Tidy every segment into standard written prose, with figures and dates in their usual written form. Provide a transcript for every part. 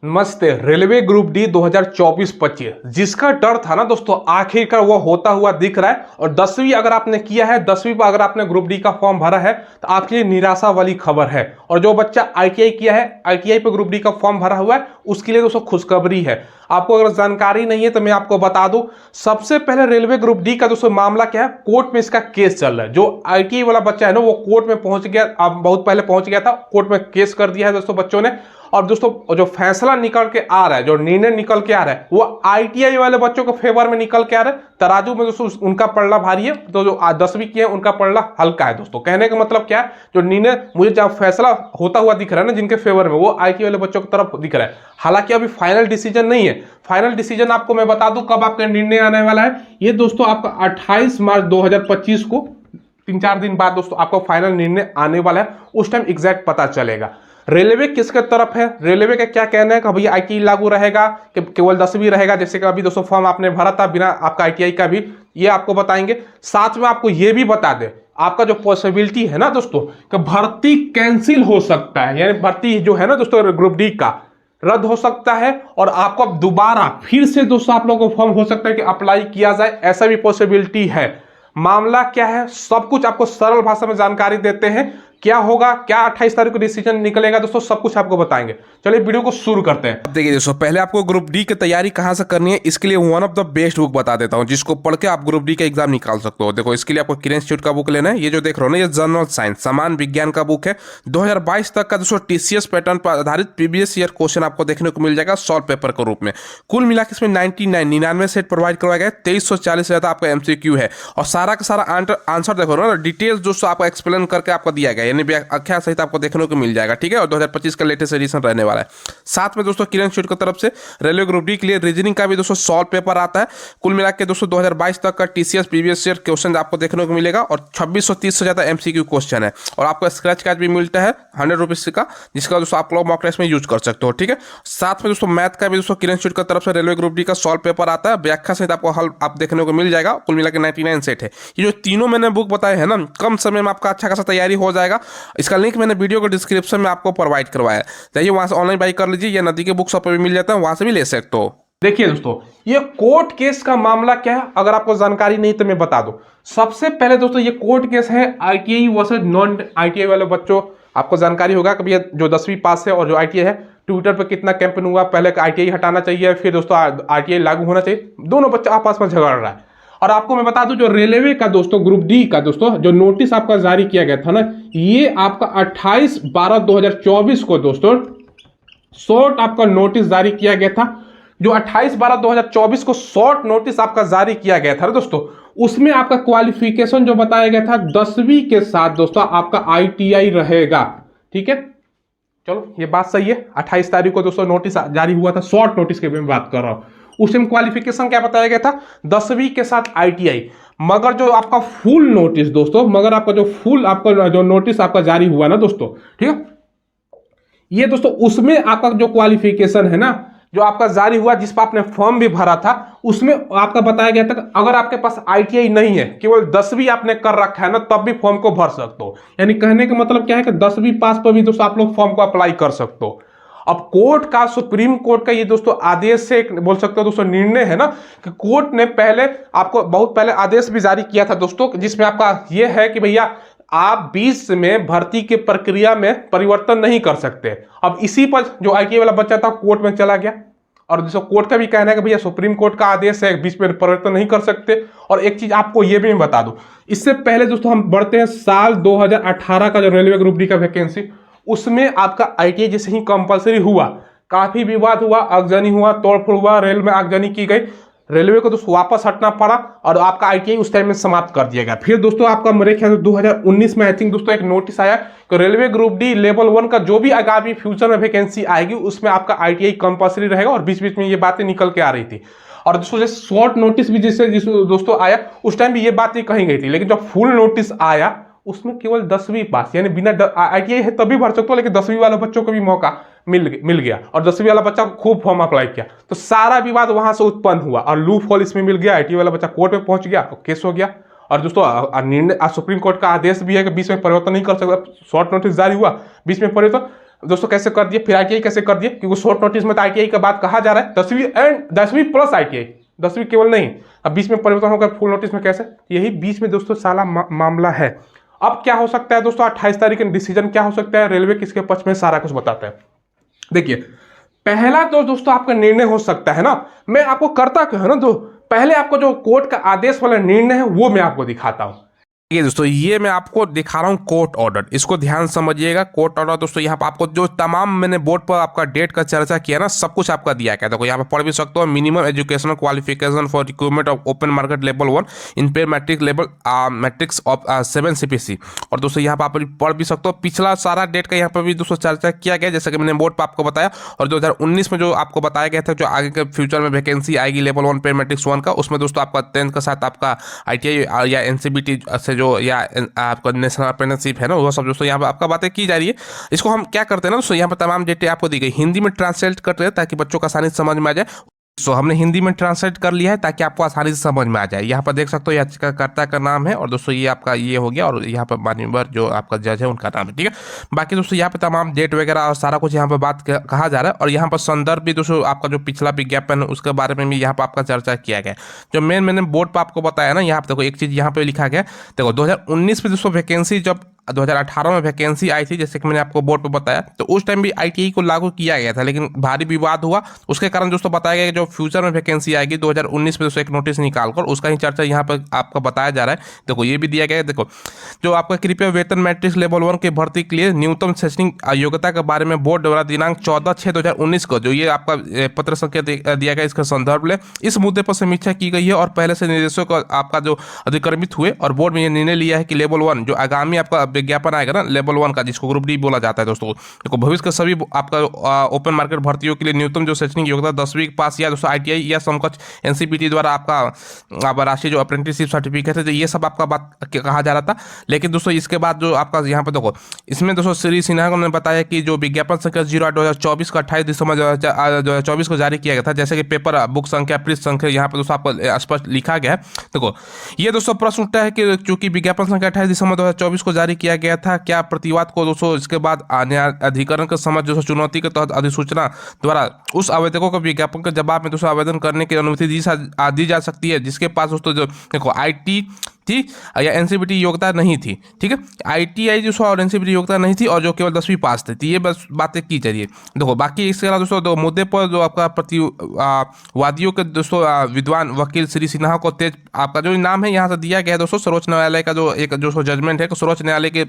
नमस्ते। Railway group D 2024-25 जिसका डर था ना दोस्तों, आखिरकार वो होता हुआ दिख रहा है। और 10वीं अगर आपने किया है, 10वीं पर अगर आपने ग्रुप डी का फॉर्म भरा है तो आपके लिए निराशा वाली खबर है। और जो बच्चा आईटीआई किया है, आईटीआई पे ग्रुप डी का फॉर्म भरा हुआ है, उसके लिए दोस्तों खुशखबरी है। आपको अगर जानकारी नहीं है तो मैं आपको बता दूं। सबसे पहले रेलवे ग्रुप डी का दोस्तों मामला क्या है, कोर्ट में इसका केस चल रहा है। जो आईटीआई वाला बच्चा है ना, वो कोर्ट में पहुंच गया, अब बहुत पहले पहुंच गया था, कोर्ट में केस कर दिया है दोस्तों बच्चों ने। और दोस्तों जो फैसला निकल के आ रहा है, जो निर्णय निकल के आ रहा है, वो आईटीआई वाले बच्चों के फेवर में निकल के आ रहा है। तराजू में दोस्तों उनका पलड़ा भारी है, तो जो 10वीं किए हैं उनका पलड़ा हल्का है दोस्तों। कहने का मतलब क्या है, जो निर्णय मुझे जब फैसला होता हुआ दिख रहा है ना जिनके फेवर में, वो आईटीआई वाले बच्चों की तरफ दिख रहा है। हालांकि अभी फाइनल डिसीजन नहीं है। फाइनल डिसीजन आपको मैं बता दूं कब आपका निर्णय आने वाला है। ये दोस्तों आपका 28 मार्च 2025 को, 3-4 दिन बाद दोस्तों आपको फाइनल निर्णय आने वाला है। उस टाइम एग्जैक्ट पता चलेगा। रेलवे किसके तरफ है, रेलवे का क्या कहना है कि भैया आईटीआई लागू रहेगा कि केवल 10वीं रहेगा, जैसे कि अभी दोस्तों फॉर्म आपने भरा था बिना आपका आईटीआई का भी, ये आपको बताएंगे। साथ में आपको ये भी बता दे, आपका जो पॉसिबिलिटी है ना दोस्तों कि भर्ती कैंसिल हो सकता है, यानी भर्ती जो है ना दोस्तों ग्रुप डी का रद्द हो सकता है और आपको दोबारा फिर से दोस्तों आप लोगों को फॉर्म हो सकता है कि अप्लाई किया जाए, ऐसा भी पॉसिबिलिटी है। मामला क्या है, सब कुछ आपको सरल भाषा में जानकारी देते हैं। क्या होगा, क्या 28 तारीख को डिसीजन निकलेगा दोस्तों, सब कुछ आपको बताएंगे। चलिए वीडियो को शुरू करते हैं। देखिए दोस्तों, पहले आपको ग्रुप डी की तैयारी कहाँ से करनी है, इसके लिए one of the best book बता देता हूँ, जिसको पढ़ के आप ग्रुप डी का एग्जाम निकाल सकते हो। देखो, इसके लिए आपको किरण इंस्टीट्यूट का बुक लेना है। ये जो देख रहे हो ना, ये जनरल साइंस सामान्य विज्ञान का बुक है। 2022 तक का दोस्तों टीसीएस पैटर्न पर आधारित प्रीवियस ईयर क्वेश्चन आपको देखने को मिल जाएगा सॉल्व पेपर के रूप में। कुल मिला के इसमें 99 सेट प्रोवाइड करवाया गया है। 2340 से ज्यादा आपका एमसीक्यू है और सारा का सारा आंसर देखो ना, डिटेल्स दोस्तों आपको एक्सप्लेन करके आपको दिया गया है, यानी व्याख्या सहित आपको देखने को मिल जाएगा। ठीक है, और 2025 का लेटेस्ट एडिशन रहने वाला है। साथ में दोस्तों किरण इंस्टीट्यूट की तरफ से रेलवे ग्रुप डी के लिए रीजनिंग का भी दोस्तों सॉल्व पेपर आता है। कुल मिला के दोस्तों 2022 तक का टीसीएस प्रीवियस ईयर क्वेश्चन आपको देखने को मिलेगा और 2630 से ज्यादा एमसीक्यू क्वेश्चन है। और आपको स्क्रैच कार्ड भी मिलता है 100 रुपीज का, जिसका दोस्तों आप लोग मॉक टेस्ट में यूज कर सकते हो। ठीक है, साथ में दोस्तों मैथ का भी दोस्तों किरण इंस्टीट्यूट की तरफ से रेलवे ग्रुप डी का सॉल्व पेपर आता है, व्याख्या सहित आपको हल आप देखने को मिल जाएगा। कुल मिला के 99 सेट है। ये जो तीनों मैंने बुक बताए हैं ना, कम समय में आपका अच्छा खासा तैयारी हो जाएगा। इसका लिंक मैंने वीडियो को डिस्क्रिप्शन में आपको प्रोवाइड करवाया, चाहिए वहां से ऑनलाइन बाई कर लीजिए, या नदी के बुक शॉप पे भी मिल जाता है, वहां से भी ले सकते हो। देखिए दोस्तों, ये कोर्ट केस का मामला क्या है, अगर आपको जानकारी नहीं तो मैं बता दूं। सबसे पहले दोस्तों ये कोर्ट केस है आईटीआई वर्सेस नॉन आईटीआई वाले बच्चों। आपको जानकारी होगा कि भैया जो 10वीं पास है और जो आईटीआई है, ट्विटर पर कितना कैंपेन हुआ, पहले आईटीआई हटाना चाहिए, फिर दोस्तों आईटीआई लागू होना चाहिए। दोनों बच्चे आपस में झगड़ रहा है। और आपको मैं बता दूं, जो रेलवे का दोस्तों ग्रुप डी का दोस्तों जो नोटिस आपका जारी किया गया था ना, ये आपका 28/12/2024 को दोस्तों शॉर्ट आपका नोटिस जारी किया गया था। जो 28/12/2024 को शॉर्ट नोटिस आपका जारी किया गया था ना दोस्तों, उसमें आपका क्वालिफिकेशन जो बताया गया था 10वीं के साथ दोस्तों आपका आईटीआई रहेगा। ठीक है, चलो ये बात सही है। 28 तारीख को दोस्तों नोटिस जारी हुआ था, शॉर्ट नोटिस के मैं बात कर रहा हूं। उस टाइम क्वालिफिकेशन क्या बताया गया था, 10वीं के साथ आईटीआई। मगर जो आपका फुल नोटिस दोस्तों, मगर आपका जो फुल आपका जो नोटिस आपका जारी हुआ ना दोस्तों, ठीक है, ये दोस्तों उसमें आपका जो क्वालिफिकेशन है ना, जो आपका जारी हुआ, जिस पर आपने फॉर्म भी भरा था, उसमें आपका बताया गया था कि अगर आपके पास आईटीआई नहीं है, केवल 10वीं आपने कर रखा है ना, तब भी फॉर्म को भर सकते हो। यानी कहने का मतलब क्या है कि 10वीं पास पर भी दोस्तों आप लोग फॉर्म को अप्लाई कर सकते हो। अब कोर्ट का, सुप्रीम कोर्ट का ये दोस्तों आदेश से बोल सकते हो दोस्तों निर्णय है ना, कि कोर्ट ने पहले आपको बहुत पहले आदेश भी जारी किया था दोस्तों, जिसमें आपका ये है कि भैया आप बीच में भर्ती की प्रक्रिया में परिवर्तन नहीं कर सकते। अब इसी पर जो आईटीआई वाला बच्चा था कोर्ट में चला गया, और दोस्तों कोर्ट का भी कहना है कि भैया सुप्रीम कोर्ट का आदेश है, बीच में परिवर्तन नहीं कर सकते। और एक चीज आपको ये भी मैं बता दूं, इससे पहले दोस्तों हम बढ़ते हैं साल 2018 का जो रेलवे ग्रुप डी का वैकेंसी, उसमें आपका आईटीआई जैसे ही कंपलसरी हुआ, काफी विवाद हुआ, आगजनी हुआ, तोड़फोड़ हुआ, रेल में आगजनी की गई, रेलवे को दोस्तों वापस हटना पड़ा और आपका आईटीआई उस टाइम में समाप्त कर दिया गया। फिर दोस्तों आपका मेरे ख्याल से 2019 में आई थिंक दोस्तों एक नोटिस आया कि रेलवे ग्रुप डी लेवल 1 का जो भी आगामी फ्यूचर में वैकेंसी आएगी, उसमें आपका आईटीआई कंपलसरी रहेगा। और बीच बीच में ये बातें निकल के आ रही थी। और दोस्तों शॉर्ट नोटिस भी जिससे दोस्तों आया, उस टाइम भी ये बातें कही गई थी। लेकिन जब फुल नोटिस आया, उसमें केवल 10वीं पास, यानी बिना आईटीआई है तभी भर सकते हो, लेकिन 10वीं वाले बच्चों को भी मौका मिल गया। और 10वीं वाला बच्चा खूब फॉर्म अप्लाई किया, तो सारा विवाद वहां से उत्पन्न हुआ और लूप होल इसमें मिल गया। आईटीआई वाला बच्चा कोर्ट में पहुंच गया और केस हो गया। और दोस्तों निर्णय सुप्रीम कोर्ट का आदेश भी है कि बीच में परिवर्तन नहीं कर सकता। शॉर्ट नोटिस जारी हुआ, बीच में परिवर्तन दोस्तों कैसे कर दिए, फिर ITI कैसे कर दिए, क्योंकि शॉर्ट नोटिस में तो ITI का बात कहा जा रहा है, 10वीं एंड 10वीं प्लस ITI, 10वीं केवल नहीं। अब बीच में परिवर्तन होकर फुल नोटिस में कैसे, यही बीच में दोस्तों सारा मामला है। अब क्या हो सकता है दोस्तों, 28 तारीख का डिसीजन क्या हो सकता है, रेलवे किसके पक्ष में, सारा कुछ बताता है। देखिए पहला तो दोस्तों आपका निर्णय हो सकता है ना, मैं आपको करता क्या है ना, तो पहले आपको जो कोर्ट का आदेश वाला निर्णय है वो मैं आपको दिखाता हूं। ये दोस्तों ये मैं आपको दिखा रहा हूँ कोर्ट ऑर्डर, इसको ध्यान समझिएगा। कोर्ट ऑर्डर दोस्तों यहाँ पर आपको जो तमाम मैंने बोर्ड पर आपका डेट का चर्चा किया ना, सब कुछ आपका दिया गया। देखो यहाँ पर पढ़ भी सकते हो, minimum educational qualification for recruitment of open market level 1 in pay matric level matrix of 7 CPC। और दोस्तों यहाँ पर आप पढ़ भी सकते हो, पिछला सारा डेट का यहाँ पर भी दोस्तों चर्चा किया गया, जैसे कि मैंने बोर्ड पर आपको बताया। और 2019 में जो आपको बताया गया था, जो आगे के फ्यूचर में वैकेंसी आएगी लेवल 1 पे मैट्रिक्स 1 का, उसमें दोस्तों आपका 10th के साथ आपका ITI या NCBT से जो या आपका नेशनल अप्रेंटिसशिप है ना, वो सब दोस्तों यहाँ पर आपका बातें की जा रही है। इसको हम क्या करते हैं ना दोस्तों, यहाँ पर तमाम डेटें आपको दी गई, हिंदी में ट्रांसलेट करते हैं ताकि बच्चों को आसानी से समझ में आ जाए। सो हमने हिंदी में ट्रांसलेट कर लिया है ताकि आपको आसानी से समझ में आ जाए। यहाँ पर देख सकते हो याचिकाकर्ता का नाम है, और दोस्तों ये आपका ये हो गया, और यहाँ पर मान्यवर जो आपका जज है उनका नाम है, ठीक है। बाकी दोस्तों यहाँ पे तमाम डेट वगैरह और सारा कुछ यहाँ पर बात कहा जा रहा है। और यहाँ पर संदर्भ भी दोस्तों आपका जो पिछला विज्ञापन है उसके बारे में भी यहाँ पर आपका चर्चा किया गया। जो मैंने बोर्ड पर आपको बताया ना, यहाँ पर देखो एक चीज़ यहाँ पे लिखा गया, देखो 2019 में दोस्तों वैकेंसी, जब 2018 में वैकेंसी आई थी, जैसे कि मैंने आपको बोर्ड पर बताया, तो उस टाइम भी ITI को लागू किया गया था, लेकिन भारी विवाद हुआ। उसके कारण दोस्तों बताया गया कि जो फ्यूचर में वैकेंसी आएगी 2019 में दोस्तों एक नोटिस निकालकर उसका ही चर्चा यहाँ पर आपका बताया जा रहा है। देखो ये भी दिया गया है, देखो जो आपका कृपया वेतन मैट्रिक्स लेवल 1 के भर्ती के लिए न्यूनतम शैक्षणिक योग्यता के बारे में बोर्ड द्वारा दिनांक 14/6/2019 को जो ये आपका पत्र संख्या दिया गया, इसका संदर्भ ले इस मुद्दे पर समीक्षा की गई है। और पहले से निर्देशों को आपका जो अधिक्रमित हुए, और बोर्ड में यह निर्णय लिया है कि लेवल 1 जो आगामी आपका विज्ञापन आएगा ना लेवल 1 का, जिसको ग्रुप डी बोला जाता है दोस्तों, देखो भविष्य के सभी आपका ओपन मार्केट भर्तियों के लिए न्यूनतम जो शैक्षणिक योग्यता 10वीं पास या दोस्तों ITI या समकक्ष NCBT द्वारा आपका राष्ट्रीय जो अप्रेंटिसशिप सर्टिफिकेट है, तो ये सब आपका बात कहा जा रहा था। लेकिन दोस्तों इसके बाद जो आपका यहाँ पे देखो, इसमें दोस्तों श्री सिन्हा ने बताया कि जो विज्ञापन संख्या 08/2024 का 28 दिसंबर 2024 को जारी किया गया था, जैसे कि पेपर बुक संख्या पृष्ठ संख्या यहाँ पे दोस्तों आपको स्पष्ट लिखा गया है। देखो ये दोस्तों प्रश्न उठता है कि चूंकि विज्ञापन संख्या 28 दिसंबर 2024 को जारी किया गया था, क्या प्रतिवाद को दोस्तों इसके बाद अधिकरण के समय जो चुनौती के तहत अधिसूचना द्वारा उस आवेदकों को विज्ञापन के जवाब में दोस्तों आवेदन करने की अनुमति दी जा सकती है जिसके पास दोस्तों जो देखो IT थी या NCBT योग्यता नहीं थी, ठीक है। ITI जो और NCBT योग्यता नहीं थी, और जो केवल 10वीं पास थे, ये बस बातें की जा रही है। देखो बाकी इसके अलावा दोस्तों दो मुद्दे पर जो आपका वादियों के दोस्तों विद्वान वकील श्री सिन्हा को तेज आपका जो नाम है यहाँ से दिया गया है दोस्तों, सर्वोच्च न्यायालय का जो एक जो जजमेंट है, सर्वोच्च न्यायालय के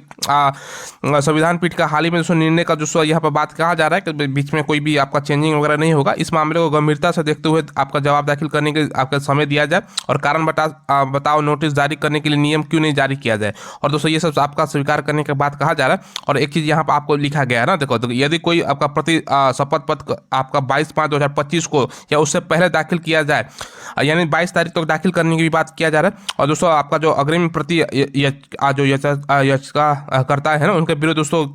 संविधान पीठ का हाल ही में दोस्तों निर्णय का दोस्तों यहाँ पर बात कहा जा रहा है कि बीच में कोई भी आपका चेंजिंग वगैरह नहीं होगा। इस मामले को गंभीरता से देखते हुए आपका जवाब दाखिल करने के आपका समय दिया जाए, और कारण बताओ नोटिस जारी करने के लिए नियम क्यों नहीं जारी किया जाए। और दोस्तों ये सब आपका स्वीकार करने के बाद कहा जा रहा है। और एक चीज यहाँ पर आपको लिखा गया है ना, देखो यदि कोई आपका प्रति शपथ पत्र आपका 22/5/2025 को या उससे पहले दाखिल किया जाए, यानी 22 तारीख तक दाखिल करने की भी बात किया जा रहा है। और दोस्तों आपका जो अग्रिम प्रति जो याचिका करता है ना, उनके विरुद्ध दोस्तों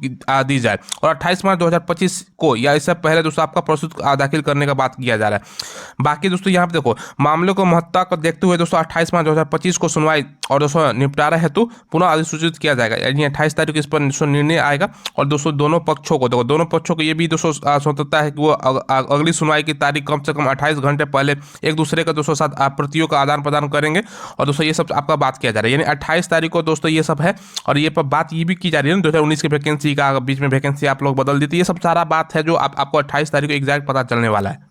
दी जाए, और 28 मार्च 2025 को या इससे पहले दोस्तों आपका प्रस्तुत दाखिल करने का बात किया जा रहा है। बाकी दोस्तों यहाँ पे देखो मामले को महत्ता को देखते हुए दोस्तों 28 मार्च 2025 को सुनवाई और दोस्तों निपटारा हेतु पुनः अधिसूचित किया जाएगा, यानी 28 तारीख को इस पर निर्णय आएगा। और दोस्तों दोनों पक्षों को देखो, दोनों पक्षों को ये भी दोस्तों स्वतंत्रता है कि वो अगली सुनवाई की तारीख कम से कम 28 घंटे पहले एक दूसरे का दोस्तों साथ प्रतियों का आदान प्रदान करेंगे। और दोस्तों ये सब आपका बात किया जा रहा है, यानी 28 तारीख को दोस्तों ये सब है। और ये पर बात ये भी की जा रही है ना, 2019 की वैकेंसी का बीच में वैकेंसी आप लोग बदल दी थी, ये सब सारा बात है जो आपको 28 तारीख को एग्जैक्ट पता चलने वाला है।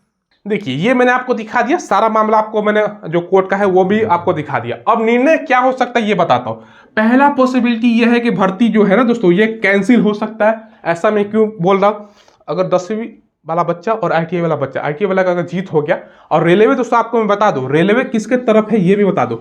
देखिए ये मैंने आपको दिखा दिया सारा मामला, आपको मैंने जो कोर्ट का है वो भी आपको दिखा दिया। अब निर्णय क्या हो सकता है ये बताता हूं। पहला पॉसिबिलिटी ये है कि भर्ती जो है ना दोस्तों ये कैंसिल हो सकता है। ऐसा मैं क्यों बोल रहा हूं, अगर 10वीं वाला बच्चा और ITI वाला बच्चा, ITI वाला का अगर जीत हो गया, और रेलवे दोस्तों आपको मैं बता दूं रेलवे किसके तरफ है ये भी बता दूं।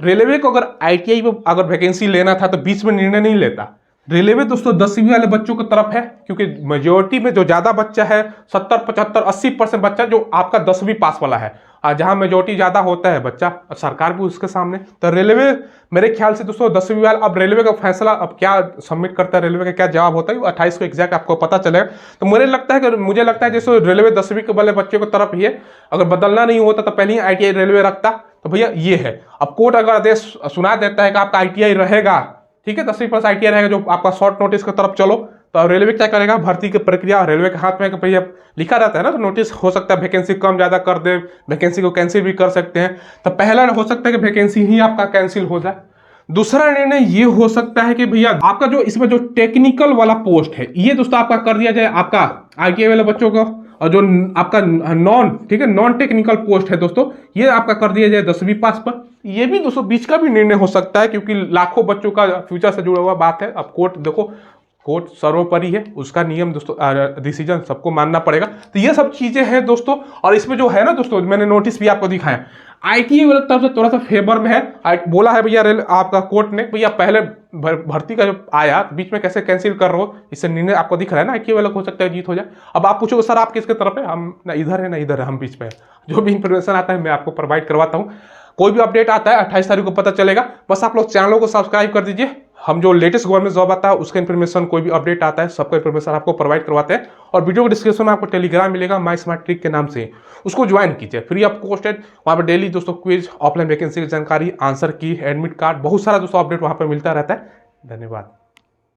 रेलवे को अगर ITI में अगर वैकेंसी लेना था तो बीच में निर्णय नहीं लेता। रेलवे दोस्तों 10वीं वाले बच्चों की तरफ है, क्योंकि मेजोरिटी में जो ज्यादा बच्चा है 70, 75, 80% बच्चा जो आपका 10वीं पास वाला है, जहां मेजोरिटी ज्यादा होता है बच्चा, सरकार भी उसके सामने। तो रेलवे मेरे ख्याल से दोस्तों 10वीं वाला, अब रेलवे का फैसला अब क्या सबमिट करता है, रेलवे का क्या जवाब होता है, 28 को एग्जैक्ट आपको पता चलेगा। तो मुझे लगता है जैसे रेलवे 10वीं के वाले बच्चों की तरफ ही है। अगर बदलना नहीं होता तो पहले ही ITI रेलवे रखता, तो भैया ये है। अब कोर्ट अगर आदेश सुना देता है कि आपका ITI रहेगा, ठीक है, 10वीं प्लस ITI रहेगा, जो आपका शॉर्ट नोटिस की तरफ चलो, तो रेलवे क्या करेगा, भर्ती की प्रक्रिया रेलवे के हाथ में भैया लिखा रहता है ना, तो नोटिस हो सकता है वैकेंसी कम ज़्यादा कर दे, वैकेंसी को कैंसिल भी कर सकते हैं। तो पहला हो सकता है कि वैकेंसी ही आपका कैंसिल हो जाए। दूसरा निर्णय ये हो सकता है कि भैया आपका जो इसमें जो टेक्निकल वाला पोस्ट है ये दोस्तों आपका कर दिया जाए आपका आईटीआई वाले बच्चों को, और जो आपका नॉन टेक्निकल पोस्ट है दोस्तों ये आपका कर दिया जाए 10वीं पास पर। ये भी दोस्तों बीच का भी निर्णय हो सकता है, क्योंकि लाखों बच्चों का फ्यूचर से जुड़ा हुआ बात है। अब कोर्ट देखो, कोर्ट सर्वोपरि है, उसका नियम दोस्तों डिसीजन सबको मानना पड़ेगा। तो ये सब चीजें हैं दोस्तों। और इसमें जो है ना दोस्तों, मैंने नोटिस भी आपको दिखाया, आईटीआई वाले तरफ से थोड़ा सा फेवर में है। बोला है भैया आपका कोर्ट ने, भैया पहले भर्ती का जो आया बीच में कैसे कैंसिल कर रहे हो, इससे निर्णय आपको दिख रहा है ना, आईटीआई वाला हो सकता है जीत हो जाए। अब आप पूछो सर आप किसके तरफ है, हम ना इधर है ना इधर है, हम बीच में है। जो भी इंफॉर्मेशन आता है मैं आपको प्रोवाइड करवाता हूँ। कोई भी अपडेट आता है 28 तारीख को पता चलेगा। बस आप लोग चैनलों को सब्सक्राइब कर दीजिए। हम जो लेटेस्ट गवर्नमेंट जॉब आता है उसका इन्फॉर्मेशन, कोई भी अपडेट आता है सबका इन्फॉर्मेशन आपको प्रोवाइड करवाते हैं। और वीडियो को डिस्क्रिप्शन में आपको टेलीग्राम मिलेगा माई स्मार्ट ट्रिक के नाम से, उसको ज्वाइन कीजिए, फ्री ऑफ कॉस्ट है। वहाँ पर डेली दोस्तों क्विज, ऑफलाइन वैकेंसी की जानकारी, आंसर की, एडमिट कार्ड, बहुत सारा दोस्तों अपडेट वहाँ पर मिलता रहता है। धन्यवाद।